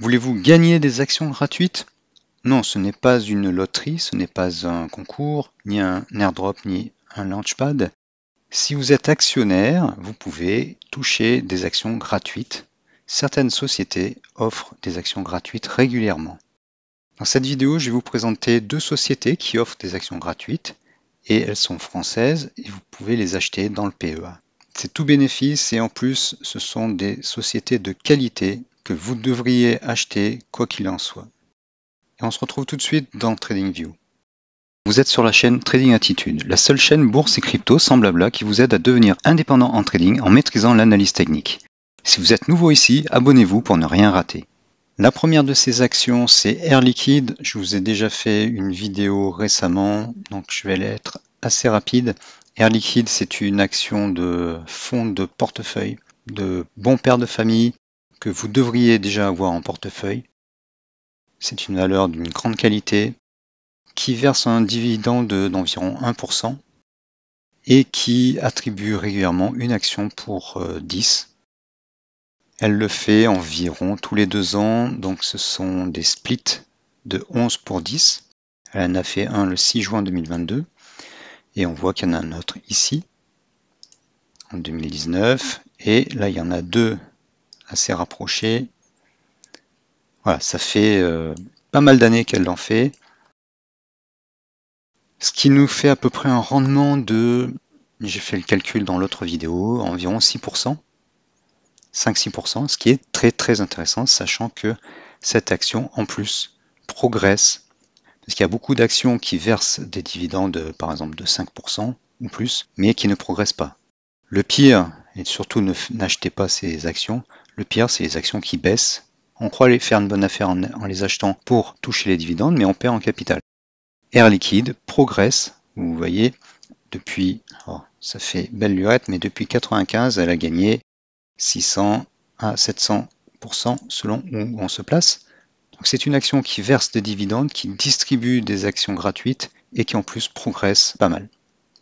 Voulez-vous gagner des actions gratuites? Non, ce n'est pas une loterie, ce n'est pas un concours, ni un airdrop, ni un launchpad. Si vous êtes actionnaire, vous pouvez toucher des actions gratuites. Certaines sociétés offrent des actions gratuites régulièrement. Dans cette vidéo, je vais vous présenter deux sociétés qui offrent des actions gratuites et elles sont françaises et vous pouvez les acheter dans le PEA. C'est tout bénéfice et en plus, ce sont des sociétés de qualité que vous devriez acheter quoi qu'il en soit. Et on se retrouve tout de suite dans TradingView. Vous êtes sur la chaîne Trading Attitude, la seule chaîne bourse et crypto sans blabla qui vous aide à devenir indépendant en trading en maîtrisant l'analyse technique. Si vous êtes nouveau ici, abonnez-vous pour ne rien rater. La première de ces actions, c'est Air Liquide. Je vous ai déjà fait une vidéo récemment, donc je vais être assez rapide. Air Liquide, c'est une action de fonds de portefeuille, de bons pères de famille que vous devriez déjà avoir en portefeuille. C'est une valeur d'une grande qualité qui verse un dividende d'environ 1% et qui attribue régulièrement une action pour 10. Elle le fait environ tous les 2 ans, donc ce sont des splits de 11 pour 10. Elle en a fait un le 6 juin 2022 et on voit qu'il y en a un autre ici en 2019 et là il y en a deux assez rapprochés. Voilà, ça fait pas mal d'années qu'elle en fait. Ce qui nous fait à peu près un rendement de, j'ai fait le calcul dans l'autre vidéo, environ 6%, 5-6%, ce qui est très intéressant, sachant que cette action en plus progresse, parce qu'il y a beaucoup d'actions qui versent des dividendes par exemple de 5% ou plus, mais qui ne progressent pas. Le pire, et surtout n'achetez pas ces actions, le pire c'est les actions qui baissent. On croit faire une bonne affaire en les achetant pour toucher les dividendes, mais on perd en capital. Air Liquide progresse, vous voyez, depuis, ça fait belle lurette, mais depuis 95, elle a gagné 600 à 700% selon où on se place. Donc c'est une action qui verse des dividendes, qui distribue des actions gratuites et qui en plus progresse pas mal.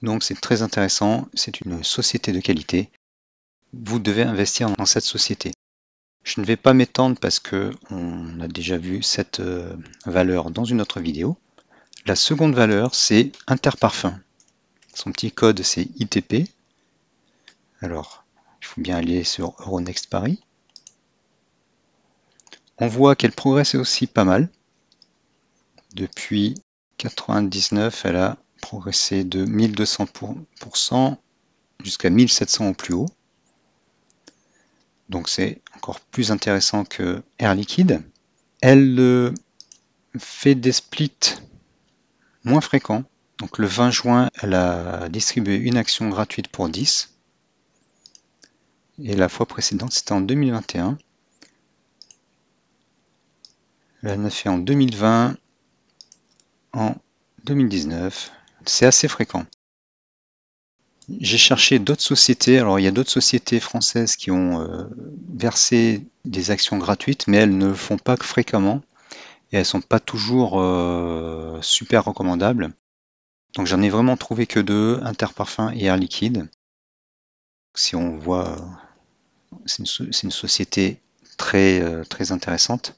Donc c'est très intéressant, c'est une société de qualité. Vous devez investir dans cette société. Je ne vais pas m'étendre parce qu'on a déjà vu cette valeur dans une autre vidéo. La seconde valeur, c'est Interparfums. Son petit code, c'est ITP. Alors, il faut bien aller sur Euronext Paris. On voit qu'elle progresse aussi pas mal. Depuis 99, elle a progressé de 1200% jusqu'à 1700 au plus haut. Donc c'est encore plus intéressant que Air Liquide. Elle fait des splits moins fréquents. Donc le 20 juin, elle a distribué une action gratuite pour 10. Et la fois précédente, c'était en 2021. Elle en a fait en 2020, en 2019. C'est assez fréquent. J'ai cherché d'autres sociétés. Alors il y a d'autres sociétés françaises qui ont versé des actions gratuites, mais elles ne le font pas fréquemment. Et elles ne sont pas toujours super recommandables. Donc j'en ai vraiment trouvé que deux, Interparfums et Air Liquide. Si on voit, c'est une société très intéressante.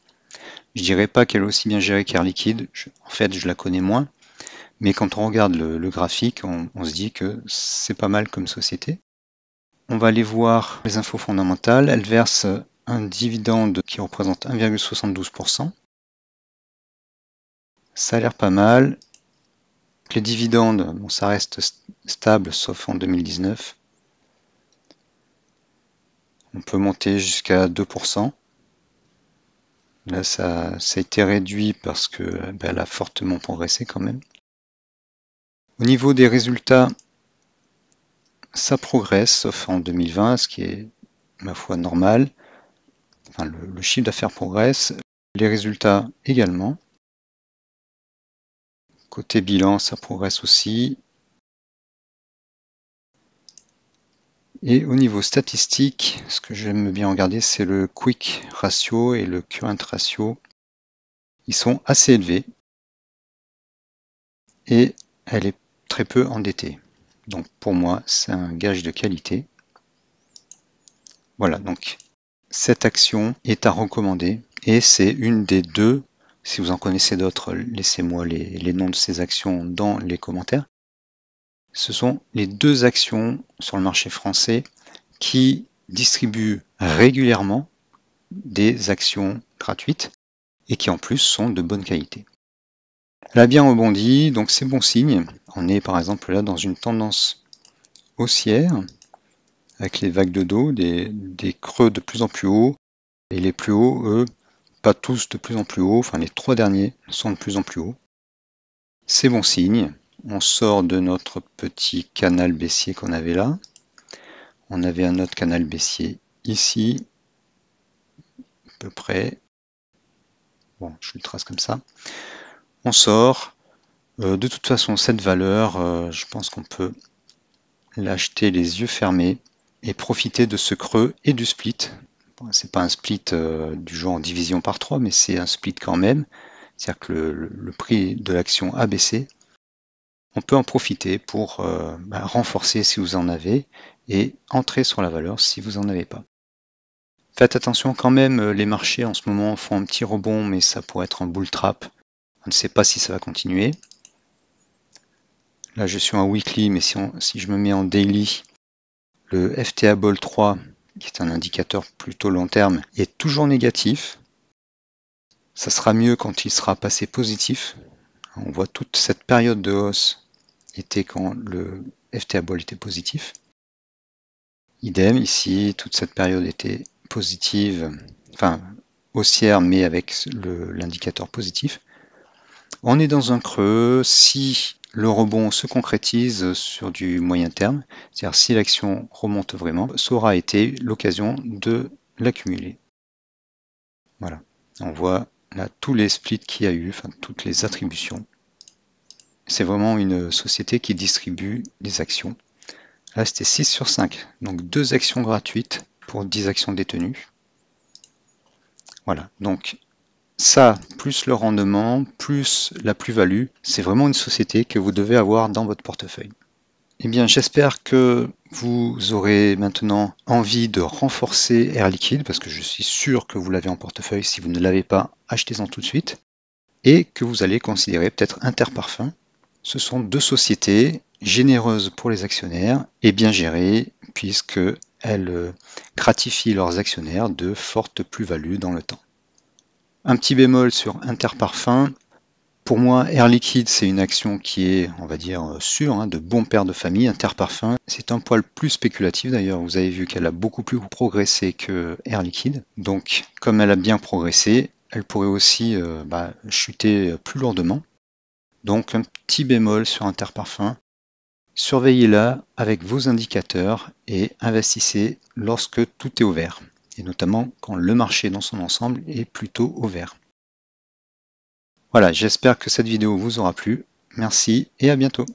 Je dirais pas qu'elle est aussi bien gérée qu'Air Liquide, en fait je la connais moins, mais quand on regarde le graphique, on se dit que c'est pas mal comme société. On va aller voir les infos fondamentales. Elle verse un dividende qui représente 1,72%. Ça a l'air pas mal. Les dividendes, bon, ça reste stable sauf en 2019. On peut monter jusqu'à 2%. Là, ça a été réduit parce que elle a fortement progressé quand même. Au niveau des résultats, ça progresse, sauf en 2020, ce qui est, ma foi, normal. Enfin, le chiffre d'affaires progresse, les résultats également. Côté bilan, ça progresse aussi. Et au niveau statistique, ce que j'aime bien regarder, c'est le quick ratio et le current ratio. Ils sont assez élevés. Et elle est très peu endettée. Donc pour moi, c'est un gage de qualité. Voilà, donc cette action est à recommander. et c'est une des deux. Si vous en connaissez d'autres, laissez-moi les noms de ces actions dans les commentaires. Ce sont les deux actions sur le marché français qui distribuent régulièrement des actions gratuites et qui en plus sont de bonne qualité. Elle a bien rebondi, donc c'est bon signe. On est par exemple là dans une tendance haussière avec les vagues de dos, des creux de plus en plus hauts, et les plus hauts, eux, pas tous de plus en plus hauts, enfin les trois derniers sont de plus en plus hauts. C'est bon signe. On sort de notre petit canal baissier qu'on avait là. On avait un autre canal baissier ici, à peu près. Bon, je le trace comme ça. On sort. De toute façon, cette valeur, je pense qu'on peut l'acheter les yeux fermés et profiter de ce creux et du split. Bon, c'est pas un split du genre division par 3, mais c'est un split quand même. C'est-à-dire que le prix de l'action a baissé. On peut en profiter pour renforcer si vous en avez et entrer sur la valeur si vous n'en avez pas. Faites attention quand même, les marchés en ce moment font un petit rebond, mais ça pourrait être un bull trap. On ne sait pas si ça va continuer. Là je suis en weekly, mais si je me mets en daily, le FTAble 3, qui est un indicateur plutôt long terme, est toujours négatif. Ça sera mieux quand il sera passé positif. On voit toute cette période de hausse était quand le FTAble était positif. Idem, ici, toute cette période était positive, enfin haussière, mais avec l'indicateur positif. On est dans un creux. Si le rebond se concrétise sur du moyen terme, c'est-à-dire si l'action remonte vraiment, ça aura été l'occasion de l'accumuler. Voilà, on voit là tous les splits qu'il y a eu, enfin toutes les attributions. C'est vraiment une société qui distribue des actions. Là, c'était 6 sur 5, donc 2 actions gratuites pour 10 actions détenues. Voilà, donc ça, plus le rendement, plus la plus-value, c'est vraiment une société que vous devez avoir dans votre portefeuille. Eh bien, j'espère que vous aurez maintenant envie de renforcer Air Liquide, parce que je suis sûr que vous l'avez en portefeuille. Si vous ne l'avez pas, achetez-en tout de suite. Et que vous allez considérer peut-être Interparfums. Ce sont deux sociétés généreuses pour les actionnaires et bien gérées, puisqu'elles gratifient leurs actionnaires de fortes plus-values dans le temps. Un petit bémol sur Interparfums. Pour moi, Air Liquide, c'est une action qui est, on va dire, sûre, de bon père de famille. Interparfums, c'est un poil plus spéculatif d'ailleurs. Vous avez vu qu'elle a beaucoup plus progressé que Air Liquide. Donc, comme elle a bien progressé, elle pourrait aussi chuter plus lourdement. Donc, un petit bémol sur Interparfums. Surveillez-la avec vos indicateurs et investissez lorsque tout est au vert. Et notamment quand le marché dans son ensemble est plutôt au vert. Voilà, j'espère que cette vidéo vous aura plu. Merci et à bientôt.